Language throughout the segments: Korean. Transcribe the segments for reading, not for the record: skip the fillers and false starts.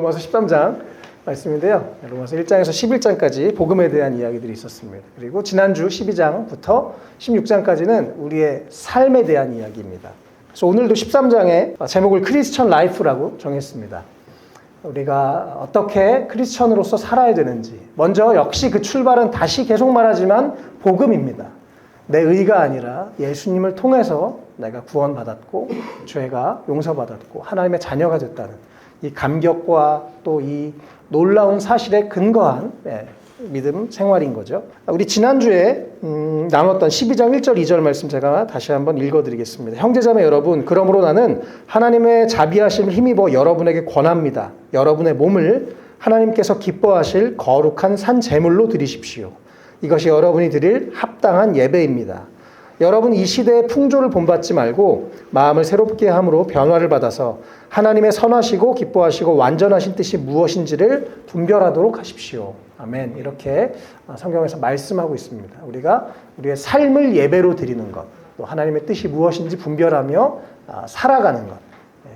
로마서 13장 말씀인데요. 로마서 1장에서 11장까지 복음에 대한 이야기들이 있었습니다. 그리고 지난주 12장부터 16장까지는 우리의 삶에 대한 이야기입니다. 그래서 오늘도 13장의 제목을 크리스천 라이프라고 정했습니다. 우리가 어떻게 크리스천으로서 살아야 되는지, 먼저 역시 그 출발은 다시 계속 말하지만 복음입니다. 내 의가 아니라 예수님을 통해서 내가 구원받았고 죄가 용서받았고 하나님의 자녀가 됐다는 이 감격과 또 이 놀라운 사실에 근거한 믿음 생활인 거죠. 우리 지난주에 나눴던 12장 1절 2절 말씀 제가 다시 한번 읽어드리겠습니다. 형제자매 여러분, 그러므로 나는 하나님의 자비하심을 힘입어 여러분에게 권합니다. 여러분의 몸을 하나님께서 기뻐하실 거룩한 산 제물로 드리십시오. 이것이 여러분이 드릴 합당한 예배입니다. 여러분 이 시대의 풍조를 본받지 말고 마음을 새롭게 함으로 변화를 받아서 하나님의 선하시고 기뻐하시고 완전하신 뜻이 무엇인지를 분별하도록 하십시오. 아멘. 이렇게 성경에서 말씀하고 있습니다. 우리가 우리의 삶을 예배로 드리는 것, 또 하나님의 뜻이 무엇인지 분별하며 살아가는 것.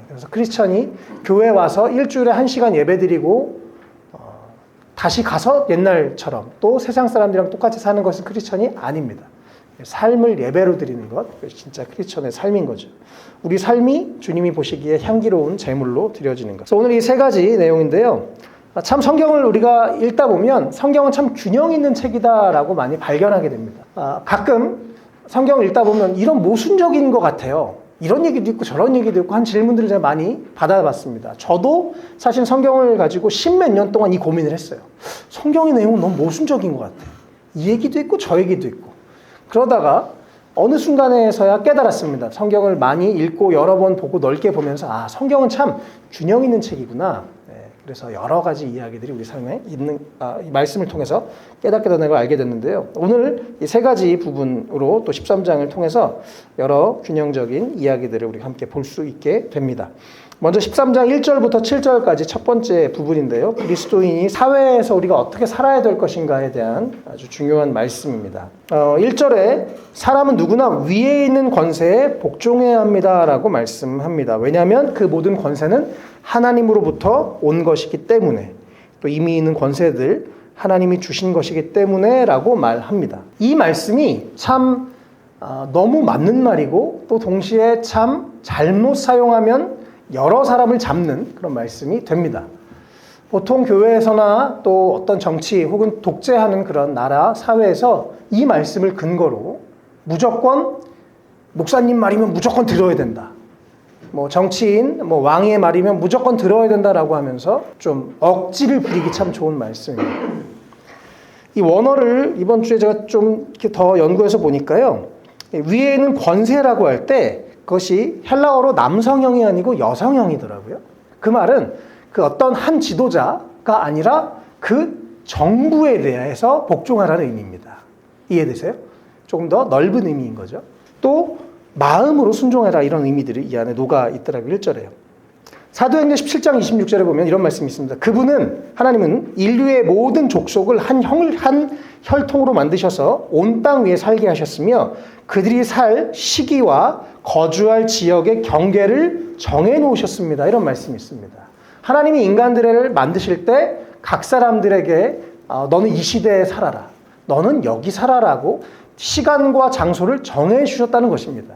그래서 크리스천이 교회 와서 일주일에 1시간 예배 드리고 다시 가서 옛날처럼 또 세상 사람들이랑 똑같이 사는 것은 크리스천이 아닙니다. 삶을 예배로 드리는 것, 그것이 진짜 크리스천의 삶인 거죠. 우리 삶이 주님이 보시기에 향기로운 제물로 드려지는 것. 그래서 오늘 이 세 가지 내용인데요. 참 성경을 우리가 읽다 보면 성경은 참 균형 있는 책이다라고 많이 발견하게 됩니다. 가끔 성경을 읽다 보면 이런 모순적인 것 같아요. 이런 얘기도 있고 저런 얘기도 있고 한 질문들을 제가 많이 받아봤습니다. 저도 사실 성경을 가지고 10몇 년 동안 이 고민을 했어요. 성경의 내용은 너무 모순적인 것 같아요. 이 얘기도 있고 저 얘기도 있고. 그러다가 어느 순간에서야 깨달았습니다. 성경을 많이 읽고 여러 번 보고 넓게 보면서 성경은 참 균형 있는 책이구나. 그래서 여러 가지 이야기들이 우리 삶에 있는 이 말씀을 통해서 깨닫게 되는 걸 알게 됐는데요. 오늘 이 세 가지 부분으로 또 13장을 통해서 여러 균형적인 이야기들을 우리 함께 볼 수 있게 됩니다. 먼저 13장 1절부터 7절까지 첫 번째 부분인데요. 그리스도인이 사회에서 우리가 어떻게 살아야 될 것인가에 대한 아주 중요한 말씀입니다. 1절에 사람은 누구나 위에 있는 권세에 복종해야 합니다라고 말씀합니다. 왜냐하면 그 모든 권세는 하나님으로부터 온 것이기 때문에, 또 이미 있는 권세들 하나님이 주신 것이기 때문에 라고 말합니다. 이 말씀이 참 너무 맞는 말이고 또 동시에 참 잘못 사용하면 여러 사람을 잡는 그런 말씀이 됩니다. 보통 교회에서나 또 어떤 정치 혹은 독재하는 그런 나라 사회에서 이 말씀을 근거로 무조건 목사님 말이면 무조건 들어야 된다. 정치인, 왕의 말이면 무조건 들어야 된다라고 하면서 좀 억지를 부리기 참 좋은 말씀입니다. 이 원어를 이번 주에 제가 좀 이렇게 더 연구해서 보니까요. 위에 있는 권세라고 할 때 그것이 헬라어로 남성형이 아니고 여성형이더라고요. 그 말은 그 어떤 한 지도자가 아니라 그 정부에 대해서 복종하라는 의미입니다. 이해되세요? 조금 더 넓은 의미인 거죠. 또 마음으로 순종해라 이런 의미들이 이 안에 녹아 있더라고요. 1절에요. 사도행전 17장 26절에 보면 이런 말씀이 있습니다. 하나님은 인류의 모든 족속을 한 혈통으로 만드셔서 온 땅 위에 살게 하셨으며 그들이 살 시기와 거주할 지역의 경계를 정해 놓으셨습니다. 이런 말씀이 있습니다. 하나님이 인간들을 만드실 때 각 사람들에게 너는 이 시대에 살아라. 너는 여기 살아라고 시간과 장소를 정해 주셨다는 것입니다.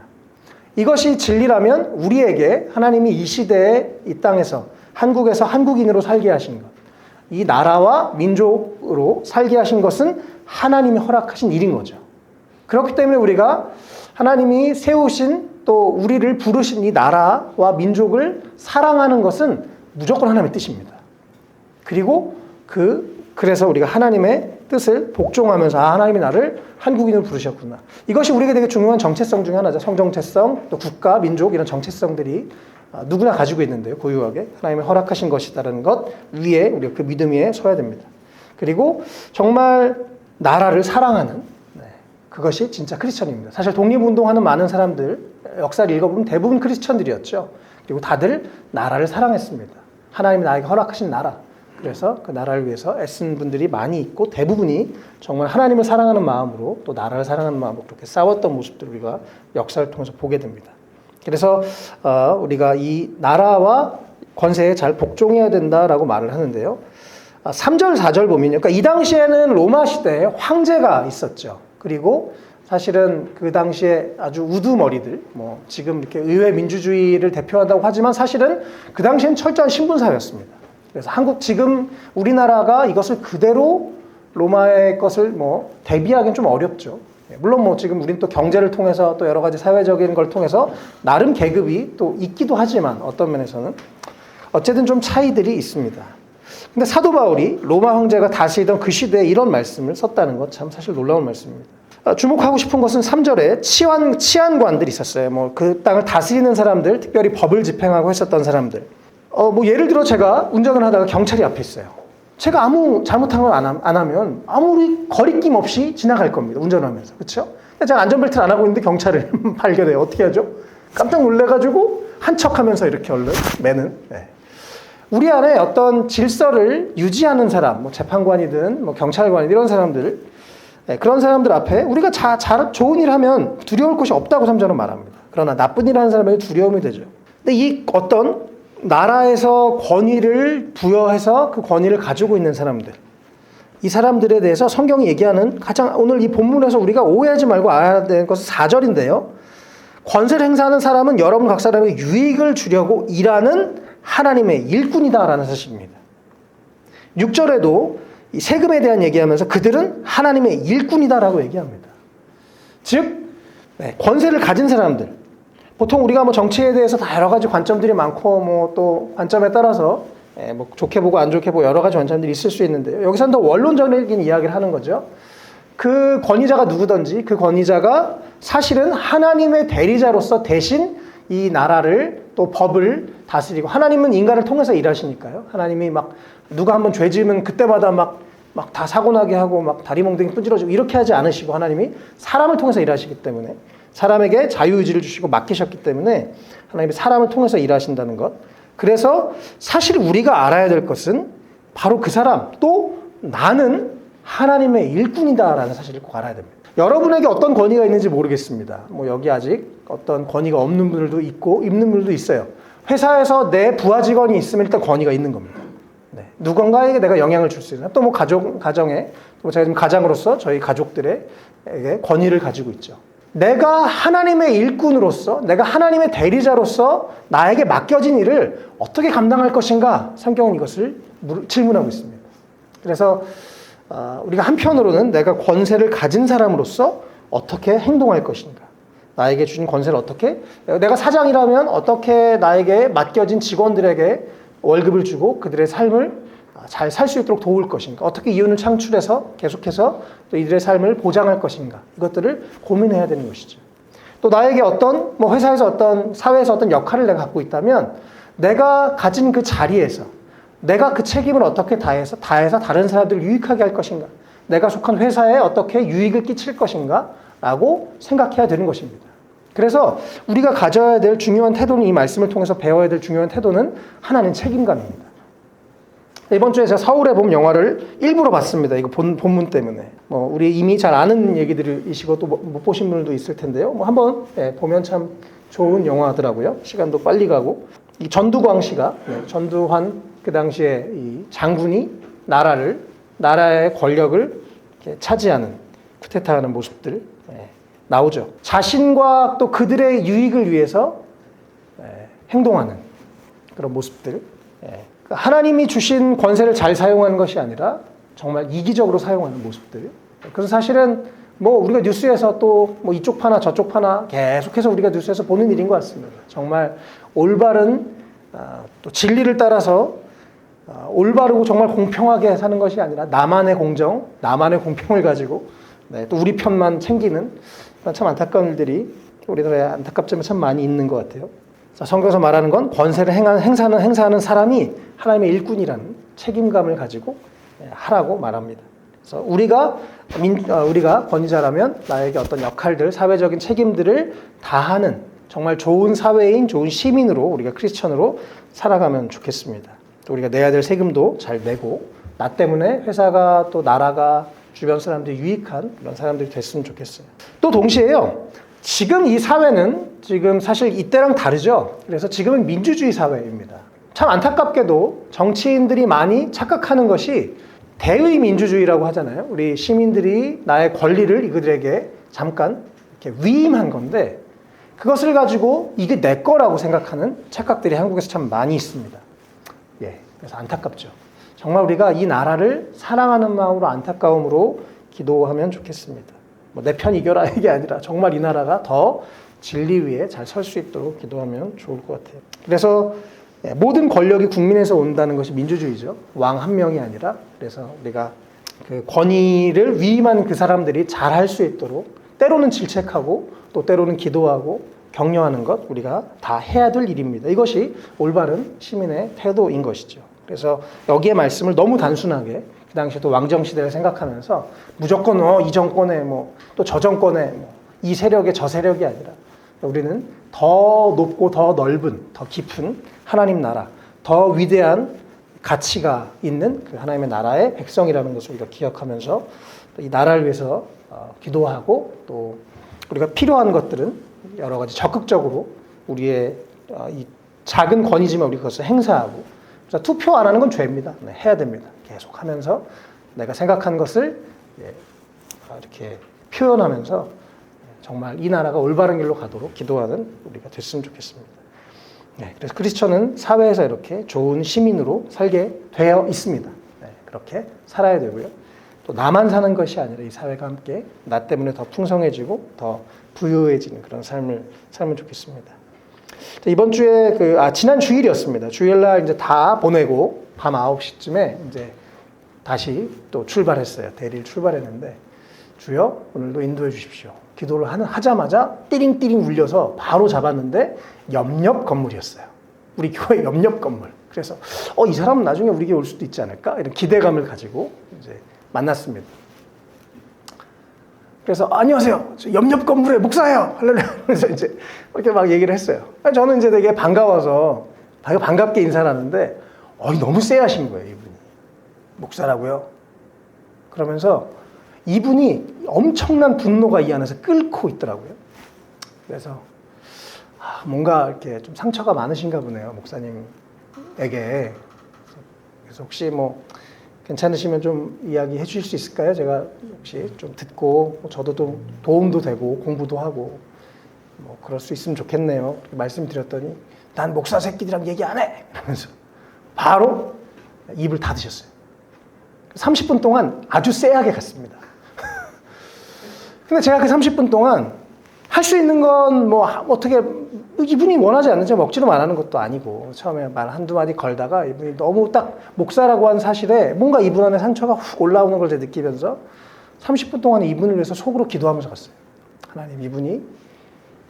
이것이 진리라면 우리에게 하나님이 이 시대에 이 땅에서 한국에서 한국인으로 살게 하신 것, 이 나라와 민족으로 살게 하신 것은 하나님이 허락하신 일인 거죠. 그렇기 때문에 우리가 하나님이 세우신 또 우리를 부르신 이 나라와 민족을 사랑하는 것은 무조건 하나님의 뜻입니다. 그리고 그래서 우리가 하나님의 뜻을 복종하면서 하나님이 나를 한국인으로 부르셨구나. 이것이 우리에게 되게 중요한 정체성 중에 하나죠. 성정체성, 또 국가, 민족 이런 정체성들이 누구나 가지고 있는데요. 고유하게 하나님이 허락하신 것이다라는 것 위에 우리가 그 믿음 위에 서야 됩니다. 그리고 정말 나라를 사랑하는 그것이 진짜 크리스천입니다. 사실 독립운동하는 많은 사람들 역사를 읽어보면 대부분 크리스천들이었죠. 그리고 다들 나라를 사랑했습니다. 하나님이 나에게 허락하신 나라. 그래서 그 나라를 위해서 애쓴 분들이 많이 있고 대부분이 정말 하나님을 사랑하는 마음으로 또 나라를 사랑하는 마음으로 그렇게 싸웠던 모습들을 우리가 역사를 통해서 보게 됩니다. 그래서 우리가 이 나라와 권세에 잘 복종해야 된다라고 말을 하는데요. 3절, 4절 보면요. 그러니까 이 당시에는 로마 시대에 황제가 있었죠. 그리고 사실은 그 당시에 아주 우두머리들, 뭐 지금 이렇게 의회 민주주의를 대표한다고 하지만 사실은 그 당시엔 철저한 신분사회였습니다. 그래서 지금 우리나라가 이것을 그대로 로마의 것을 뭐 대비하기는 좀 어렵죠. 물론 뭐 지금 우린 또 경제를 통해서 또 여러 가지 사회적인 걸 통해서 나름 계급이 또 있기도 하지만 어떤 면에서는 어쨌든 좀 차이들이 있습니다. 근데 사도 바울이 로마 황제가 다스리던 그 시대에 이런 말씀을 썼다는 것 참 사실 놀라운 말씀입니다. 주목하고 싶은 것은 3절에 치안관들이 있었어요. 뭐 그 땅을 다스리는 사람들, 특별히 법을 집행하고 했었던 사람들. 뭐 예를 들어 제가 운전을 하다가 경찰이 앞에 있어요. 제가 아무 잘못한 걸 안 하면 아무리 거리낌 없이 지나갈 겁니다. 운전을 하면서. 그렇죠? 제가 안전벨트를 안 하고 있는데 경찰을 발견해요. 어떻게 하죠? 깜짝 놀래가지고 한 척하면서 이렇게 얼른 매는. 네. 우리 안에 어떤 질서를 유지하는 사람, 뭐 재판관이든 뭐 경찰관이든 이런 사람들, 네, 그런 사람들 앞에 우리가 좋은 일 하면 두려울 것이 없다고 3절은 말합니다. 그러나 나쁜 일 하는 사람에게 두려움이 되죠. 근데 이 어떤 나라에서 권위를 부여해서 그 권위를 가지고 있는 사람들, 이 사람들에 대해서 성경이 얘기하는 가장 오늘 이 본문에서 우리가 오해하지 말고 알아야 되는 것은 4절인데요. 권세를 행사하는 사람은 여러분 각 사람에게 유익을 주려고 일하는 하나님의 일꾼이다라는 사실입니다. 6절에도 이 세금에 대한 얘기하면서 그들은 하나님의 일꾼이다라고 얘기합니다. 즉 권세를 가진 사람들, 보통 우리가 뭐 정치에 대해서 다 여러 가지 관점들이 많고 뭐 또 관점에 따라서 뭐 좋게 보고 안 좋게 보고 여러 가지 관점들이 있을 수 있는데요. 여기서는 더 원론적인 이야기를 하는 거죠. 그 권위자가 누구든지 그 권위자가 사실은 하나님의 대리자로서 대신 이 나라를 또 법을 다스리고, 하나님은 인간을 통해서 일하시니까요. 하나님이 막 누가 한번 죄 지으면 그때마다 막 다 사고 나게 하고 막 다리 몽둥이 분질러주고 이렇게 하지 않으시고, 하나님이 사람을 통해서 일하시기 때문에, 사람에게 자유의지를 주시고 맡기셨기 때문에 하나님이 사람을 통해서 일하신다는 것. 그래서 사실 우리가 알아야 될 것은 바로 그 사람, 또 나는 하나님의 일꾼이다라는 사실을 꼭 알아야 됩니다. 여러분에게 어떤 권위가 있는지 모르겠습니다. 뭐 여기 아직 어떤 권위가 없는 분들도 있고 있는 분들도 있어요. 회사에서 내 부하 직원이 있으면 일단 권위가 있는 겁니다. 네. 누군가에게 내가 영향을 줄 수 있는, 또 뭐 가정에, 또 제가 지금 가장으로서 저희 가족들에게 권위를 가지고 있죠. 내가 하나님의 일꾼으로서, 내가 하나님의 대리자로서 나에게 맡겨진 일을 어떻게 감당할 것인가, 성경은 이것을 질문하고 있습니다. 그래서 우리가 한편으로는 내가 권세를 가진 사람으로서 어떻게 행동할 것인가, 나에게 주신 권세를 어떻게, 내가 사장이라면 어떻게 나에게 맡겨진 직원들에게 월급을 주고 그들의 삶을 잘 살 수 있도록 도울 것인가, 어떻게 이윤을 창출해서 계속해서 또 이들의 삶을 보장할 것인가, 이것들을 고민해야 되는 것이죠. 또 나에게 어떤 뭐 회사에서 어떤 사회에서 어떤 역할을 내가 갖고 있다면 내가 가진 그 자리에서 내가 그 책임을 어떻게 다해서 다른 사람들을 유익하게 할 것인가, 내가 속한 회사에 어떻게 유익을 끼칠 것인가 라고 생각해야 되는 것입니다. 그래서 우리가 가져야 될 중요한 태도는, 이 말씀을 통해서 배워야 될 중요한 태도는 하나는 책임감입니다. 이번 주에 제가 서울에 본 영화를 일부러 봤습니다. 이거 본문 때문에. 뭐 우리 이미 잘 아는 얘기들이시고 또 못 보신 분들도 있을 텐데요. 뭐 한번 보면 참 좋은 영화더라고요. 시간도 빨리 가고. 이 전두광 씨가, 전두환 그 당시에 이 장군이 나라의 권력을 차지하는, 쿠데타하는 모습들 나오죠. 자신과 또 그들의 유익을 위해서 행동하는 그런 모습들. 하나님이 주신 권세를 잘 사용하는 것이 아니라 정말 이기적으로 사용하는 모습들. 그래서 사실은 뭐 우리가 뉴스에서 또 뭐 이쪽 파나 저쪽 파나 계속해서 우리가 뉴스에서 보는 일인 것 같습니다. 정말 올바른 또 진리를 따라서 올바르고 정말 공평하게 사는 것이 아니라 나만의 공정, 나만의 공평을 가지고 또 우리 편만 챙기는 참 안타까운 일들이 우리나라에 안타깝지만 참 많이 있는 것 같아요. 성경에서 말하는 건 권세를 행사하는 사람이 하나님의 일꾼이라는 책임감을 가지고 하라고 말합니다. 그래서 우리가 권위자라면 나에게 어떤 역할들, 사회적인 책임들을 다하는 정말 좋은 사회인, 좋은 시민으로, 우리가 크리스천으로 살아가면 좋겠습니다. 또 우리가 내야 될 세금도 잘 내고, 나 때문에 회사가 또 나라가 주변 사람들이 유익한 그런 사람들이 됐으면 좋겠어요. 또 동시에요, 지금 이 사회는 지금 사실 이때랑 다르죠. 그래서 지금은 민주주의 사회입니다. 참 안타깝게도 정치인들이 많이 착각하는 것이 대의 민주주의라고 하잖아요. 우리 시민들이 나의 권리를 이들에게 잠깐 이렇게 위임한 건데 그것을 가지고 이게 내 거라고 생각하는 착각들이 한국에서 참 많이 있습니다. 예, 그래서 안타깝죠. 정말 우리가 이 나라를 사랑하는 마음으로 안타까움으로 기도하면 좋겠습니다. 뭐 내 편 이겨라 이게 아니라 정말 이 나라가 더 진리 위에 잘 설 수 있도록 기도하면 좋을 것 같아요. 그래서 모든 권력이 국민에서 온다는 것이 민주주의죠. 왕 한 명이 아니라. 그래서 우리가 그 권위를 위임한 그 사람들이 잘 할 수 있도록 때로는 질책하고 또 때로는 기도하고 격려하는 것 우리가 다 해야 될 일입니다. 이것이 올바른 시민의 태도인 것이죠. 그래서 여기에 말씀을 너무 단순하게 그 당시에 또 왕정시대를 생각하면서 무조건 이 정권에 또 저 정권에 이 세력에 저 세력이 아니라 우리는 더 높고 더 넓은 더 깊은 하나님 나라 더 위대한 가치가 있는 그 하나님의 나라의 백성이라는 것을 우리가 기억하면서 이 나라를 위해서 기도하고 또 우리가 필요한 것들은 여러 가지 적극적으로 우리의 이 작은 권위지만 우리 그것을 행사하고 투표 안 하는 건 죄입니다. 네, 해야 됩니다. 계속 하면서 내가 생각한 것을 이렇게 표현하면서 정말 이 나라가 올바른 길로 가도록 기도하는 우리가 됐으면 좋겠습니다. 네, 그래서 크리스천은 사회에서 이렇게 좋은 시민으로 살게 되어 있습니다. 네, 그렇게 살아야 되고요. 또 나만 사는 것이 아니라 이 사회가 함께 나 때문에 더 풍성해지고 더 부유해지는 그런 삶을 살면 좋겠습니다. 이번 주에 지난 주일이었습니다. 주일날 이제 다 보내고 밤 9시쯤에 이제 다시 또 출발했어요. 대리를 출발했는데 주여 오늘도 인도해 주십시오. 기도를 하자마자 띠링띠링 울려서 바로 잡았는데 옆 건물이었어요. 우리 교회 옆 건물. 그래서 이 사람은 나중에 우리 교회 올 수도 있지 않을까? 이런 기대감을 가지고 이제 만났습니다. 그래서 안녕하세요. 저 옆 건물에 목사예요. 하면서 이제 이렇게 막 얘기를 했어요. 저는 이제 되게 반가워서 반갑게 인사를 하는데 너무 쎄하신 거예요, 이분이. 목사라고요? 그러면서 이분이 엄청난 분노가 이 안에서 끓고 있더라고요. 그래서 뭔가 이렇게 좀 상처가 많으신가 보네요, 목사님에게. 그래서 혹시 괜찮으시면 좀 이야기해 주실 수 있을까요? 제가 혹시 좀 듣고 저도 좀 도움도 되고 공부도 하고 그럴 수 있으면 좋겠네요. 말씀드렸더니 난 목사 새끼들이랑 얘기 안 해! 이러면서 바로 입을 닫으셨어요. 30분 동안 아주 쎄하게 갔습니다. 근데 제가 그 30분 동안 할 수 있는 건 어떻게 이분이 원하지 않는 제가 억지로 말하는 것도 아니고 처음에 말 한두 마디 걸다가 이분이 너무 딱 목사라고 한 사실에 뭔가 이분 안에 상처가 훅 올라오는 걸 제가 느끼면서 30분 동안 이분을 위해서 속으로 기도하면서 갔어요. 하나님 이분이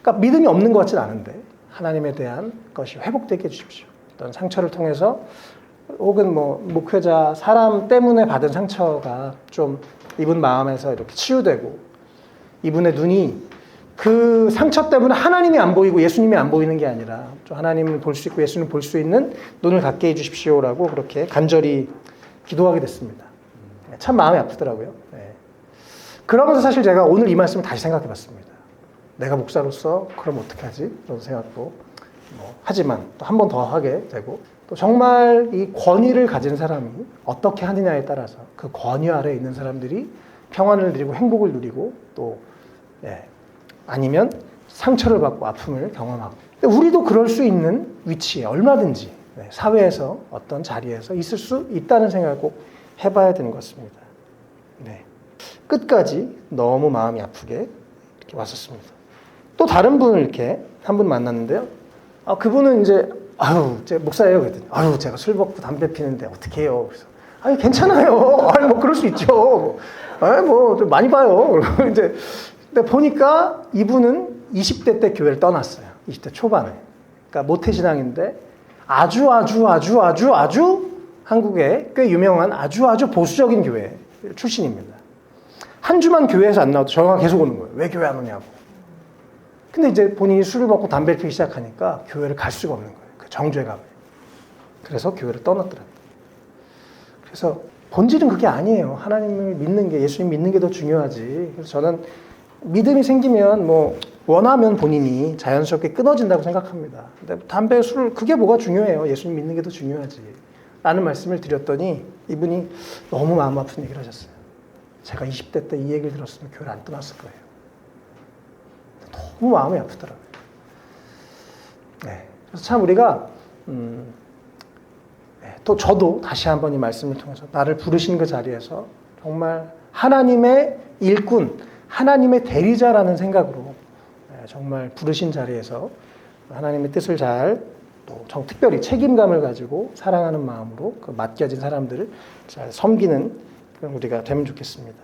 그러니까 믿음이 없는 것 같진 않은데 하나님에 대한 것이 회복되게 해주십시오. 어떤 상처를 통해서 혹은 목회자 사람 때문에 받은 상처가 좀 이분 마음에서 이렇게 치유되고 이분의 눈이 그 상처 때문에 하나님이 안 보이고 예수님이 안 보이는 게 아니라 좀 하나님을 볼 수 있고 예수님을 볼 수 있는 눈을 갖게 해주십시오라고 그렇게 간절히 기도하게 됐습니다. 참 마음이 아프더라고요. 네. 그러면서 사실 제가 오늘 이 말씀을 다시 생각해 봤습니다. 내가 목사로서 그럼 어떻게 하지? 그런 생각도 하지만 또 한 번 더 하게 되고 또 정말 이 권위를 가진 사람이 어떻게 하느냐에 따라서 그 권위 아래에 있는 사람들이 평안을 누리고 행복을 누리고 또 아니면 상처를 받고 아픔을 경험하고 우리도 그럴 수 있는 위치에 얼마든지 사회에서 어떤 자리에서 있을 수 있다는 생각을 꼭 해봐야 되는 것 같습니다. 네. 끝까지 너무 마음이 아프게 이렇게 왔었습니다. 또 다른 분을 이렇게 한 분 만났는데요. 그분은 이제 제 목사예요. 그랬더니 제가 술 먹고 담배 피는데 어떻게 해요? 그래서 괜찮아요. 그럴 수 있죠. 좀 많이 봐요. 이제 근데 보니까 이분은 20대 때 교회를 떠났어요. 20대 초반에. 그러니까 모태신앙인데 아주 한국의 꽤 유명한 아주 보수적인 교회 출신입니다. 한 주만 교회에서 안 나와도 전화가 계속 오는 거예요. 왜 교회 안 오냐고. 근데 이제 본인이 술을 먹고 담배를 피기 시작하니까 교회를 갈 수가 없는 거예요. 그 정죄감에. 그래서 교회를 떠났더라고요. 그래서 본질은 그게 아니에요. 하나님을 믿는 게, 예수님 믿는 게 더 중요하지. 그래서 저는 믿음이 생기면 뭐 원하면 본인이 자연스럽게 끊어진다고 생각합니다. 근데 담배, 술 그게 뭐가 중요해요. 예수님 믿는 게 더 중요하지. 라는 말씀을 드렸더니 이분이 너무 마음 아픈 얘기를 하셨어요. 제가 20대 때 이 얘기를 들었으면 교회를 안 떠났을 거예요. 너무 마음이 아프더라고요. 네. 그래서 참 우리가 또 저도 다시 한번 이 말씀을 통해서 나를 부르신 그 자리에서 정말 하나님의 일꾼, 하나님의 대리자라는 생각으로 정말 부르신 자리에서 하나님의 뜻을 잘 또 특별히 책임감을 가지고 사랑하는 마음으로 그 맡겨진 사람들을 잘 섬기는 그런 우리가 되면 좋겠습니다.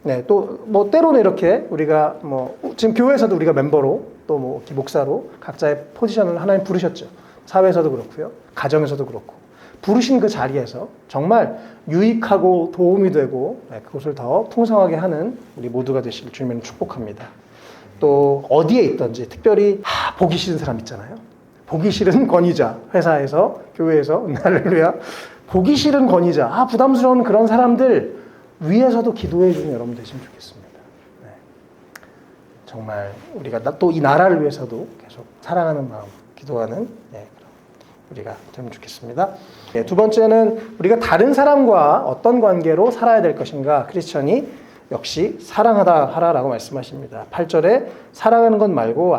네, 또 뭐 때로는 이렇게 우리가 뭐 지금 교회에서도 우리가 멤버로 또 뭐 목사로 각자의 포지션을 하나님 부르셨죠. 사회에서도 그렇고요, 가정에서도 그렇고 부르신 그 자리에서 정말 유익하고 도움이 되고 그것을 더 풍성하게 하는 우리 모두가 되시길 주님을 축복합니다. 또 어디에 있든지 특별히 보기 싫은 사람 있잖아요. 보기 싫은 권위자, 회사에서, 교회에서, 할렐루야. 보기 싫은 권위자, 부담스러운 그런 사람들 위에서도 기도해 주는 여러분 되시면 좋겠습니다. 네. 정말 우리가 또 이 나라를 위해서도 계속 사랑하는 마음, 기도하는 우리가 되면 좋겠습니다. 네, 두 번째는 우리가 다른 사람과 어떤 관계로 살아야 될 것인가. 크리스천이 역시 사랑하다 하라라고 말씀하십니다. 8절에 사랑하는 것 말고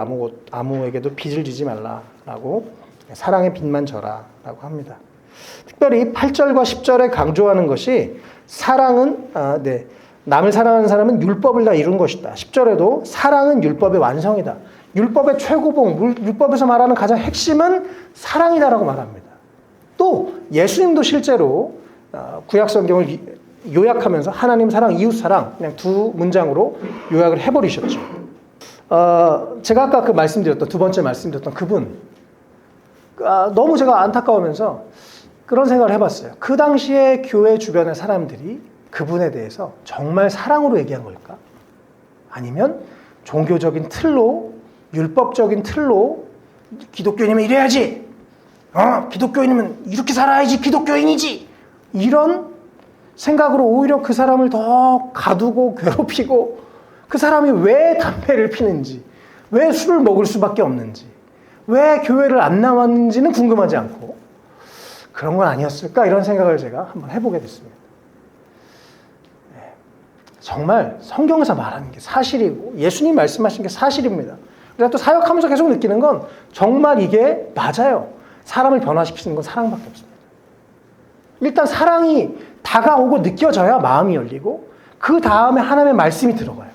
아무에게도 빚을 지지 말라라고 사랑의 빚만 져라라고 합니다. 특별히 8절과 10절에 강조하는 것이 사랑은 남을 사랑하는 사람은 율법을 다 이룬 것이다. 10절에도 사랑은 율법의 완성이다. 율법의 최고봉, 율법에서 말하는 가장 핵심은 사랑이다라고 말합니다. 또 예수님도 실제로 구약 성경을 요약하면서 하나님 사랑, 이웃 사랑 그냥 두 문장으로 요약을 해버리셨죠. 제가 아까 그 말씀드렸던 두 번째 말씀드렸던 그분 너무 제가 안타까우면서 그런 생각을 해봤어요. 그 당시에 교회 주변의 사람들이 그분에 대해서 정말 사랑으로 얘기한 걸까? 아니면 종교적인 틀로 율법적인 틀로 기독교인이면 이래야지, 기독교인이면 이렇게 살아야지, 기독교인이지, 이런 생각으로 오히려 그 사람을 더 가두고 괴롭히고 그 사람이 왜 담배를 피는지, 왜 술을 먹을 수밖에 없는지, 왜 교회를 안 나왔는지는 궁금하지 않고 그런 건 아니었을까 이런 생각을 제가 한번 해보게 됐습니다. 정말 성경에서 말하는 게 사실이고 예수님 말씀하신 게 사실입니다. 그래서 또 사역하면서 계속 느끼는 건 정말 이게 맞아요. 사람을 변화시키는 건 사랑밖에 없습니다. 일단 사랑이 다가오고 느껴져야 마음이 열리고 그 다음에 하나님의 말씀이 들어가요.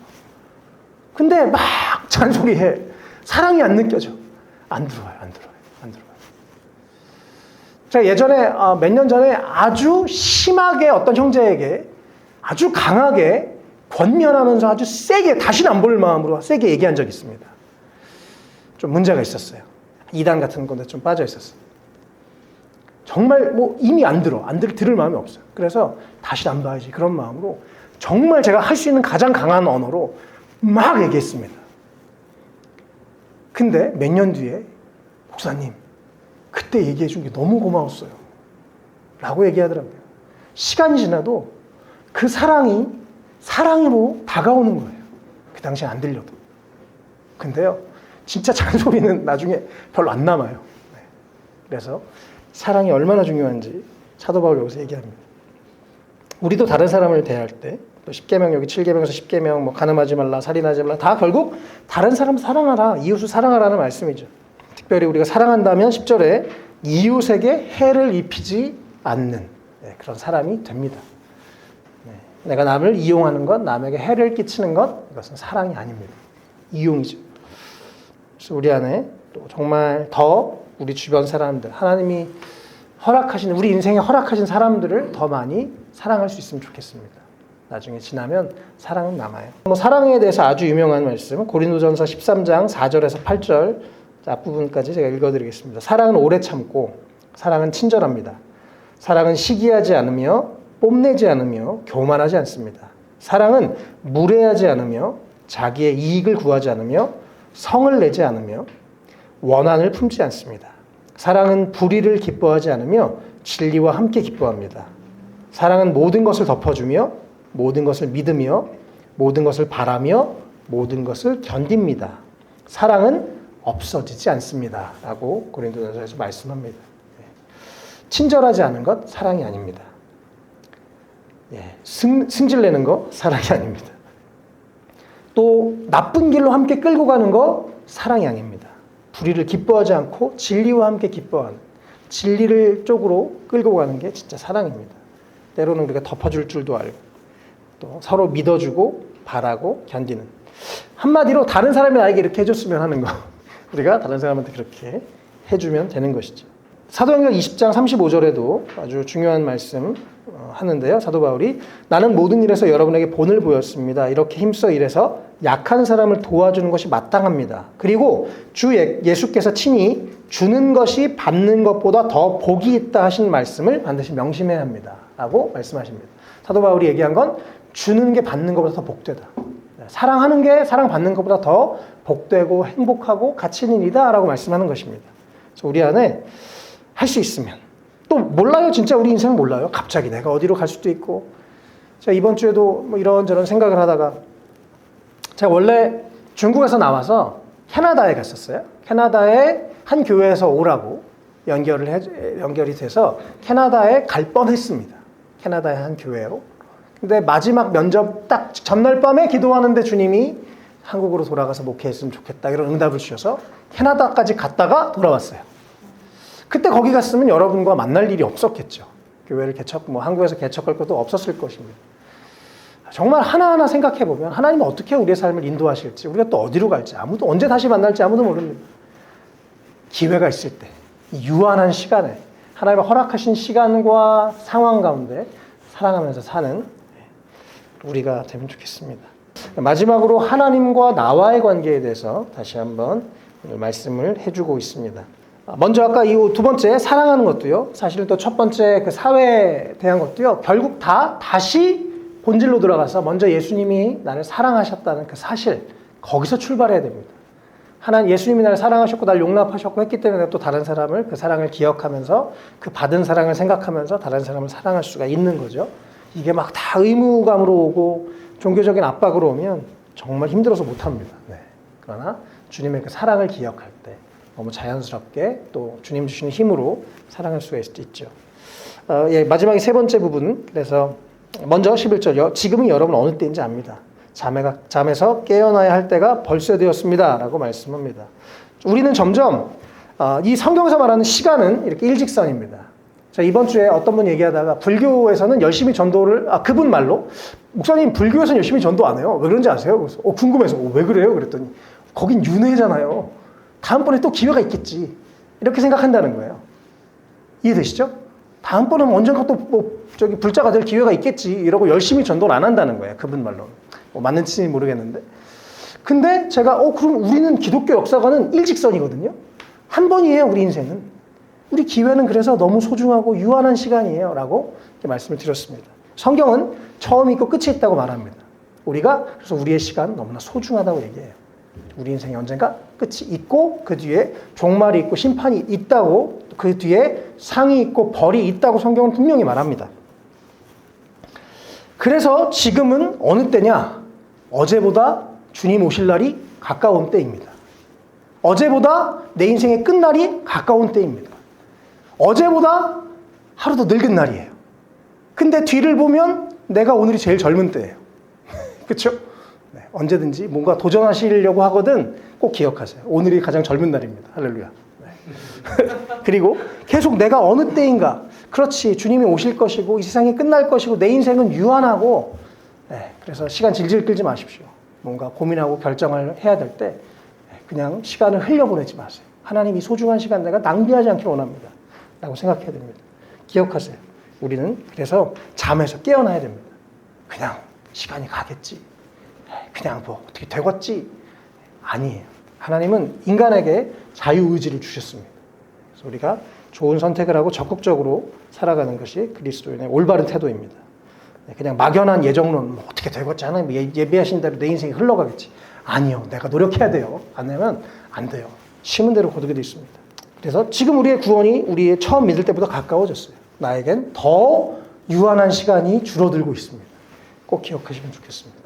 근데 막 잔소리해. 사랑이 안 느껴져. 안 들어와요. 제가 예전에 몇 년 전에 아주 심하게 어떤 형제에게 아주 강하게 권면하면서 아주 세게 다시는 안 볼 마음으로 세게 얘기한 적이 있습니다. 좀 문제가 있었어요. 이단 같은 건데 좀 빠져 있었어요. 정말 뭐 이미 들을 마음이 없어요. 그래서 다시 안 봐야지 그런 마음으로 정말 제가 할 수 있는 가장 강한 언어로 막 얘기했습니다. 근데 몇 년 뒤에 목사님 그때 얘기해 준 게 너무 고마웠어요 라고 얘기하더라고요. 시간이 지나도 그 사랑이 사랑으로 다가오는 거예요. 그 당시에 안 들려도. 근데요 진짜 잔소리는 나중에 별로 안 남아요. 네. 그래서 사랑이 얼마나 중요한지 사도 바울 여기서 얘기합니다. 우리도 다른 사람을 대할 때 또 10계명 여기 7계명에서 10계명 뭐 간음하지 말라, 살인하지 말라 다 결국 다른 사람 사랑하라, 이웃을 사랑하라는 말씀이죠. 특별히 우리가 사랑한다면 10절에 이웃에게 해를 입히지 않는 그런 사람이 됩니다. 내가 남을 이용하는 것, 남에게 해를 끼치는 것 이것은 사랑이 아닙니다. 이용이죠. 그래서 우리 안에 또 정말 더 우리 주변 사람들, 하나님이 허락하신 우리 인생에 허락하신 사람들을 더 많이 사랑할 수 있으면 좋겠습니다. 나중에 지나면 사랑은 남아요. 사랑에 대해서 아주 유명한 말씀 고린도전서 13장 4절에서 8절 앞부분까지 제가 읽어드리겠습니다. 사랑은 오래 참고 사랑은 친절합니다. 사랑은 시기하지 않으며 뽐내지 않으며 교만하지 않습니다. 사랑은 무례하지 않으며 자기의 이익을 구하지 않으며 성을 내지 않으며 원한을 품지 않습니다. 사랑은 불의를 기뻐하지 않으며 진리와 함께 기뻐합니다. 사랑은 모든 것을 덮어주며 모든 것을 믿으며 모든 것을 바라며 모든 것을 견딥니다. 사랑은 없어지지 않습니다. 라고 고린도전서에서 말씀합니다. 친절하지 않은 것 사랑이 아닙니다. 승질내는 거 사랑이 아닙니다. 또 나쁜 길로 함께 끌고 가는 거 사랑이 아닙니다. 불의를 기뻐하지 않고 진리와 함께 기뻐하는, 진리를 쪽으로 끌고 가는 게 진짜 사랑입니다. 때로는 우리가 덮어줄 줄도 알고 또 서로 믿어주고 바라고 견디는, 한마디로 다른 사람이 나에게 이렇게 해줬으면 하는 거, 우리가 다른 사람한테 그렇게 해주면 되는 것이죠. 사도행전 20장 35절에도 아주 중요한 말씀 하는데요. 사도 바울이 나는 모든 일에서 여러분에게 본을 보였습니다. 이렇게 힘써 일해서 약한 사람을 도와주는 것이 마땅합니다. 그리고 주 예수께서 친히 주는 것이 받는 것보다 더 복이 있다 하신 말씀을 반드시 명심해야 합니다. 라고 말씀하십니다. 사도 바울이 얘기한 건 주는 게 받는 것보다 더 복되다. 사랑하는 게 사랑받는 것보다 더 복되고 행복하고 가치 있는 일이다 라고 말씀하는 것입니다. 그래서 우리 안에 할 수 있으면, 또 몰라요. 진짜 우리 인생 몰라요. 갑자기 내가 어디로 갈 수도 있고. 제가 이번 주에도 뭐 이런저런 생각을 하다가, 제가 원래 중국에서 나와서 캐나다에 갔었어요. 캐나다에 한 교회에서 오라고 연결이 돼서 캐나다에 갈 뻔했습니다. 캐나다의 한 교회로. 근데 마지막 면접 딱 전날 밤에 기도하는데 주님이 한국으로 돌아가서 목회했으면 좋겠다 이런 응답을 주셔서 캐나다까지 갔다가 돌아왔어요. 그때 거기 갔으면 여러분과 만날 일이 없었겠죠. 교회를 한국에서 개척할 것도 없었을 것입니다. 정말 하나하나 생각해보면 하나님은 어떻게 우리의 삶을 인도하실지, 우리가 또 어디로 갈지, 아무도 언제 다시 만날지 아무도 모릅니다. 기회가 있을 때, 이 유한한 시간에 하나님의 허락하신 시간과 상황 가운데 사랑하면서 사는 우리가 되면 좋겠습니다. 마지막으로 하나님과 나와의 관계에 대해서 다시 한번 오늘 말씀을 해주고 있습니다. 먼저 아까 이 두 번째 사랑하는 것도요, 사실은 또 첫 번째 그 사회에 대한 것도요, 결국 다시 본질로 들어가서 먼저 예수님이 나를 사랑하셨다는 그 사실, 거기서 출발해야 됩니다. 예수님이 나를 사랑하셨고 나를 용납하셨고 했기 때문에 또 다른 사람을, 그 사랑을 기억하면서 그 받은 사랑을 생각하면서 다른 사람을 사랑할 수가 있는 거죠. 이게 막 다 의무감으로 오고 종교적인 압박으로 오면 정말 힘들어서 못합니다. 그러나 주님의 그 사랑을 기억할 때 너무 자연스럽게 또 주님 주시는 힘으로 사랑할 수가 있죠. 마지막에 세 번째 부분, 그래서 먼저 11절, 지금은 여러분 어느 때인지 압니다. 잠에서 깨어나야 할 때가 벌써 되었습니다. 라고 말씀합니다. 우리는 점점 이 성경에서 말하는 시간은 이렇게 일직선입니다. 자, 이번 주에 어떤 분 얘기하다가 불교에서는 열심히 전도를, 그분 말로, 목사님 불교에서는 열심히 전도 안 해요. 왜 그런지 아세요? 그래서 궁금해서 왜 그래요? 그랬더니 거긴 윤회잖아요. 다음번에 또 기회가 있겠지. 이렇게 생각한다는 거예요. 이해되시죠? 다음번은 언젠가 또 불자가 될 기회가 있겠지. 이러고 열심히 전도를 안 한다는 거예요. 그분 말로는. 맞는지 모르겠는데. 근데 제가 그럼 우리는 기독교 역사관은 일직선이거든요. 한 번이에요, 우리 인생은. 우리 기회는 그래서 너무 소중하고 유한한 시간이에요. 라고 이렇게 말씀을 드렸습니다. 성경은 처음이 있고 끝이 있다고 말합니다. 그래서 우리의 시간 너무나 소중하다고 얘기해요. 우리 인생에 언젠가 끝이 있고 그 뒤에 종말이 있고 심판이 있다고, 그 뒤에 상이 있고 벌이 있다고 성경은 분명히 말합니다. 그래서 지금은 어느 때냐? 어제보다 주님 오실 날이 가까운 때입니다. 어제보다 내 인생의 끝날이 가까운 때입니다. 어제보다 하루 더 늙은 날이에요. 근데 뒤를 보면 내가 오늘이 제일 젊은 때예요. 그렇죠? 언제든지 뭔가 도전하시려고 하거든 꼭 기억하세요. 오늘이 가장 젊은 날입니다. 할렐루야. 그리고 계속 내가 어느 때인가, 그렇지, 주님이 오실 것이고 이 세상이 끝날 것이고 내 인생은 유한하고, 그래서 시간 질질 끌지 마십시오. 뭔가 고민하고 결정을 해야 될 때 그냥 시간을 흘려보내지 마세요. 하나님이 소중한 시간 내가 낭비하지 않기를 원합니다. 라고 생각해야 됩니다. 기억하세요. 우리는 그래서 잠에서 깨어나야 됩니다. 그냥 시간이 가겠지. 그냥 어떻게 되겠지. 아니에요. 하나님은 인간에게 자유의지를 주셨습니다. 그래서 우리가 좋은 선택을 하고 적극적으로 살아가는 것이 그리스도인의 올바른 태도입니다. 그냥 막연한 예정론, 어떻게 되겠지, 하나님 예비하신 대로 내 인생이 흘러가겠지. 아니요. 내가 노력해야 돼요. 안 되면 안 돼요. 심은 대로 거두게 되어 있습니다. 그래서 지금 우리의 구원이 우리의 처음 믿을 때보다 가까워졌어요. 나에겐 더 유한한 시간이 줄어들고 있습니다. 꼭 기억하시면 좋겠습니다.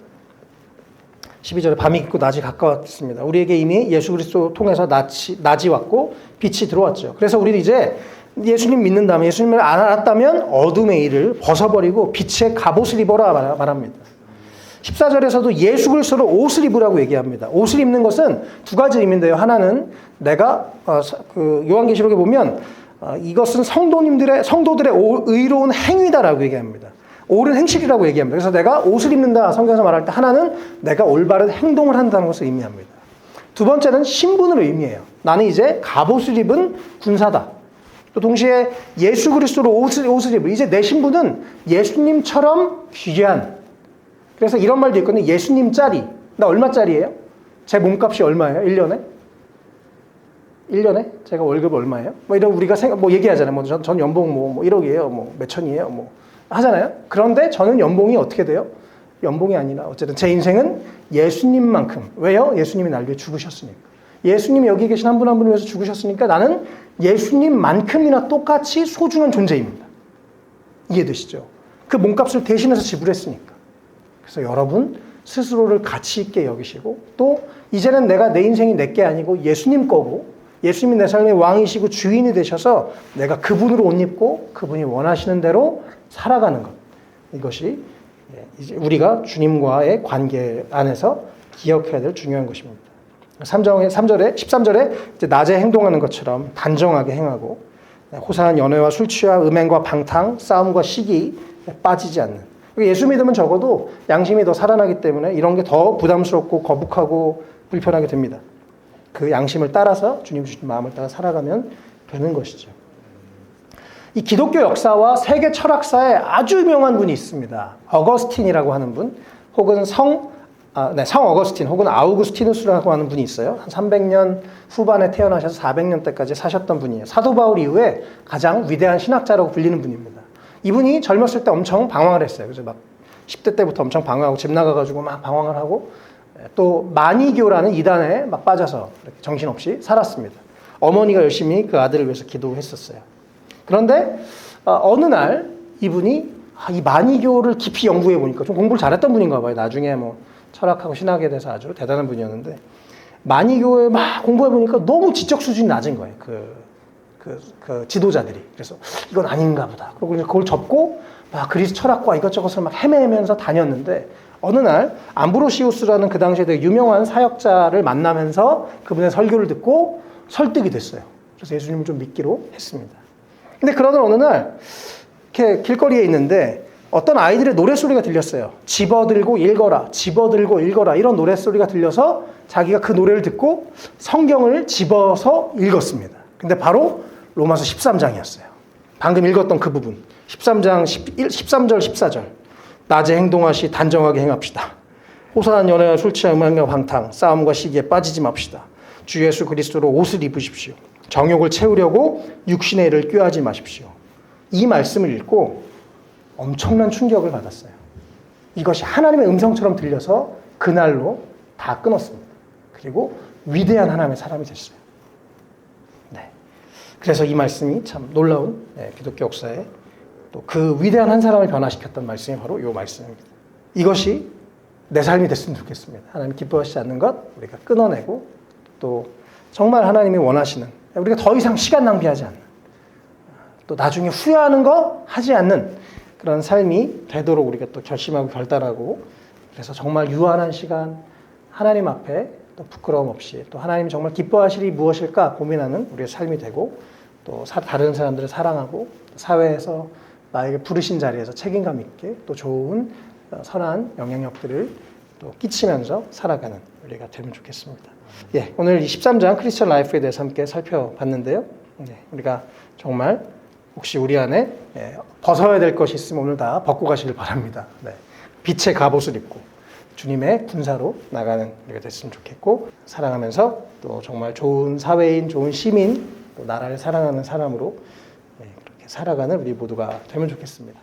12절에 밤이 깊고 낮이 가까웠습니다. 우리에게 이미 예수 그리스도 통해서 낮이 왔고 빛이 들어왔죠. 그래서 우리는 이제 예수님 믿는다면, 예수님을 알았다면 어둠의 일을 벗어버리고 빛의 갑옷을 입어라 말합니다. 14절에서도 예수 그리스도로 옷을 입으라고 얘기합니다. 옷을 입는 것은 두 가지 의미인데요. 하나는 내가 요한계시록에 보면 이것은 성도들의 의로운 행위다라고 얘기합니다. 옳은 행실이라고 얘기합니다. 그래서 내가 옷을 입는다 성경에서 말할 때 하나는 내가 올바른 행동을 한다는 것을 의미합니다. 두 번째는 신분을 의미해요. 나는 이제 갑옷을 입은 군사다. 또 동시에 예수 그리스도로 옷을 입은 이제 내 신분은 예수님처럼 귀한, 그래서 이런 말도 있거든요. 예수님짜리. 나 얼마짜리예요? 제 몸값이 얼마예요? 1년에? 1년에? 제가 월급 얼마예요? 뭐 이런 우리가 얘기하잖아요. 뭐 전 연봉 뭐 1억이에요. 뭐 몇천이에요. 뭐 하잖아요. 그런데 저는 연봉이 어떻게 돼요? 연봉이 아니라 어쨌든 제 인생은 예수님만큼. 왜요? 예수님이 날 위해 죽으셨으니까. 예수님이 여기 계신 한 분 한 분을 위해서 죽으셨으니까 나는 예수님만큼이나 똑같이 소중한 존재입니다. 이해되시죠? 그 몸값을 대신해서 지불했으니까. 그래서 여러분 스스로를 가치 있게 여기시고, 또 이제는 내 인생이 내게 아니고 예수님 거고, 예수님이 내 삶의 왕이시고 주인이 되셔서 내가 그분으로 옷 입고 그분이 원하시는 대로 살아가는 것. 이것이 이제 우리가 주님과의 관계 안에서 기억해야 될 중요한 것입니다. 13절에 이제 낮에 행동하는 것처럼 단정하게 행하고, 호사한 연회와 술 취하 음행과 방탕, 싸움과 시기 빠지지 않는. 예수 믿으면 적어도 양심이 더 살아나기 때문에 이런 게 더 부담스럽고 거북하고 불편하게 됩니다. 그 양심을 따라서 주님 주신 마음을 따라 살아가면 되는 것이죠. 이 기독교 역사와 세계 철학사에 아주 유명한 분이 있습니다. 어거스틴이라고 하는 분, 혹은 성 어거스틴 혹은 아우구스티누스라고 하는 분이 있어요. 한 300년 후반에 태어나셔서 400년 때까지 사셨던 분이에요. 사도 바울 이후에 가장 위대한 신학자라고 불리는 분입니다. 이분이 젊었을 때 엄청 방황을 했어요. 그래서 막 10대 때부터 엄청 방황하고 집 나가가지고 막 방황을 하고, 또 마니교라는 이단에 막 빠져서 이렇게 정신없이 살았습니다. 어머니가 열심히 그 아들을 위해서 기도했었어요. 그런데 어느 날 이분이 이 마니교를 깊이 연구해 보니까 좀 공부를 잘했던 분인가 봐요. 나중에 뭐 철학하고 신학에 대해서 아주 대단한 분이었는데, 마니교에 막 공부해 보니까 너무 지적 수준이 낮은 거예요. 그 지도자들이. 그래서 이건 아닌가 보다. 그리고 그걸 접고 막 그리스 철학과 이것저것을 막 헤매면서 다녔는데, 어느 날 암브로시우스라는 그 당시에 되게 유명한 사역자를 만나면서 그분의 설교를 듣고 설득이 됐어요. 그래서 예수님을 좀 믿기로 했습니다. 근데 그러던 어느 날 이렇게 길거리에 있는데 어떤 아이들의 노랫소리가 들렸어요. 집어들고 읽어라, 집어들고 읽어라, 이런 노랫소리가 들려서 자기가 그 노래를 듣고 성경을 집어서 읽었습니다. 근데 바로 로마서 13장이었어요. 방금 읽었던 그 부분. 13장 13절 14절. 낮에 행동하시 단정하게 행합시다. 호사한 연애와 술 취한 음행과 방탕, 싸움과 시기에 빠지지 맙시다. 주 예수 그리스도로 옷을 입으십시오. 정욕을 채우려고 육신의 일을 꾀하지 마십시오. 이 말씀을 읽고 엄청난 충격을 받았어요. 이것이 하나님의 음성처럼 들려서 그날로 다 끊었습니다. 그리고 위대한 하나님의 사람이 됐어요. 네. 그래서 이 말씀이 참 놀라운 기독교 역사에 또 그 위대한 한 사람을 변화시켰던 말씀이 바로 이 말씀입니다. 이것이 내 삶이 됐으면 좋겠습니다. 하나님 기뻐하시지 않는 것 우리가 끊어내고, 또 정말 하나님이 원하시는, 우리가 더 이상 시간 낭비하지 않는, 또 나중에 후회하는 거 하지 않는 그런 삶이 되도록 우리가 또 결심하고 결단하고, 그래서 정말 유한한 시간 하나님 앞에 또 부끄러움 없이, 또 하나님이 정말 기뻐하실 일이 무엇일까 고민하는 우리의 삶이 되고, 또 다른 사람들을 사랑하고 사회에서 나에게 부르신 자리에서 책임감 있게 또 좋은 선한 영향력들을 또 끼치면서 살아가는 우리가 되면 좋겠습니다. 예, 오늘 이 13장 크리스천 라이프에 대해서 함께 살펴봤는데요. 우리가 정말 혹시 우리 안에 벗어야 될 것이 있으면 오늘 다 벗고 가시길 바랍니다. 빛의 갑옷을 입고 주님의 군사로 나가는 우리가 됐으면 좋겠고, 사랑하면서 또 정말 좋은 사회인, 좋은 시민, 또 나라를 사랑하는 사람으로 그렇게 살아가는 우리 모두가 되면 좋겠습니다.